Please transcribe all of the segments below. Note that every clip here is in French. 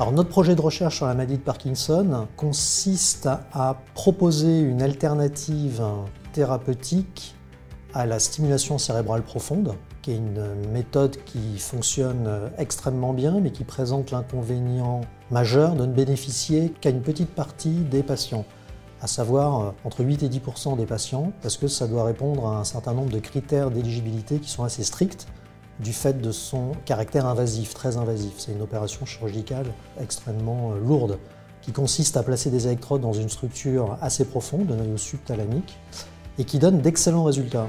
Alors, notre projet de recherche sur la maladie de Parkinson consiste à proposer une alternative thérapeutique à la stimulation cérébrale profonde, qui est une méthode qui fonctionne extrêmement bien, mais qui présente l'inconvénient majeur de ne bénéficier qu'à une petite partie des patients, à savoir entre 8 et 10% des patients, parce que ça doit répondre à un certain nombre de critères d'éligibilité qui sont assez stricts, du fait de son caractère invasif, très invasif. C'est une opération chirurgicale extrêmement lourde, qui consiste à placer des électrodes dans une structure assez profonde, de noyau subthalamique, et qui donne d'excellents résultats.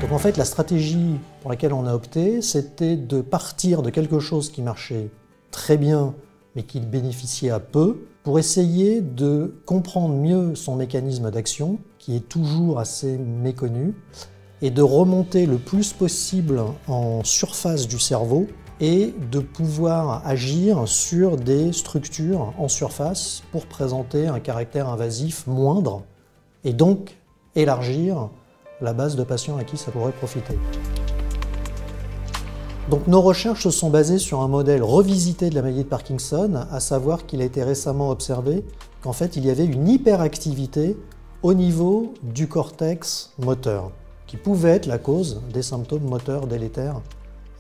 Donc en fait, la stratégie pour laquelle on a opté, c'était de partir de quelque chose qui marchait très bien, mais qui bénéficiait à peu, pour essayer de comprendre mieux son mécanisme d'action, qui est toujours assez méconnu, et de remonter le plus possible en surface du cerveau et de pouvoir agir sur des structures en surface pour présenter un caractère invasif moindre et donc élargir la base de patients à qui ça pourrait profiter. Donc nos recherches se sont basées sur un modèle revisité de la maladie de Parkinson, à savoir qu'il a été récemment observé qu'en fait il y avait une hyperactivité au niveau du cortex moteur, qui pouvait être la cause des symptômes moteurs délétères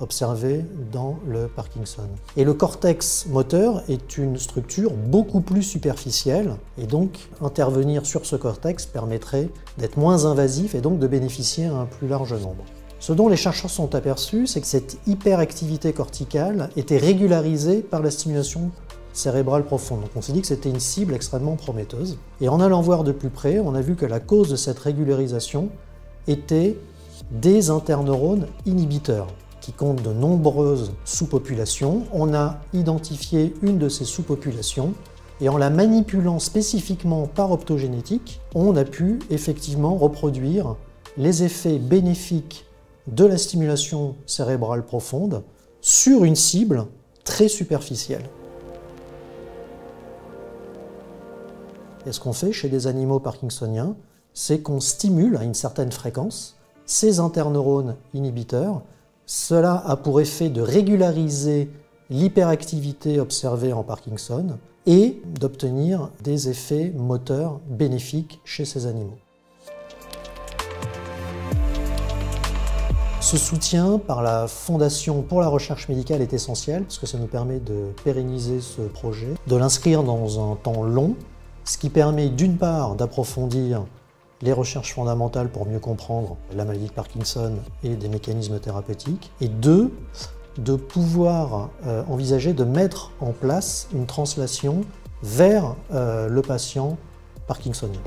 observés dans le Parkinson. Et le cortex moteur est une structure beaucoup plus superficielle, et donc intervenir sur ce cortex permettrait d'être moins invasif et donc de bénéficier à un plus large nombre. Ce dont les chercheurs sont aperçus, c'est que cette hyperactivité corticale était régularisée par la stimulation cérébrale profonde. Donc on s'est dit que c'était une cible extrêmement prometteuse. Et en allant voir de plus près, on a vu que la cause de cette régularisation étaient des interneurones inhibiteurs qui comptent de nombreuses sous-populations. On a identifié une de ces sous-populations et en la manipulant spécifiquement par optogénétique, on a pu effectivement reproduire les effets bénéfiques de la stimulation cérébrale profonde sur une cible très superficielle. Et ce qu'on fait chez des animaux parkinsoniens, c'est qu'on stimule à une certaine fréquence ces interneurones inhibiteurs. Cela a pour effet de régulariser l'hyperactivité observée en Parkinson et d'obtenir des effets moteurs bénéfiques chez ces animaux. Ce soutien par la Fondation pour la recherche médicale est essentiel parce que ça nous permet de pérenniser ce projet, de l'inscrire dans un temps long, ce qui permet d'une part d'approfondir les recherches fondamentales pour mieux comprendre la maladie de Parkinson et des mécanismes thérapeutiques, et deux, de pouvoir envisager de mettre en place une translation vers le patient parkinsonien.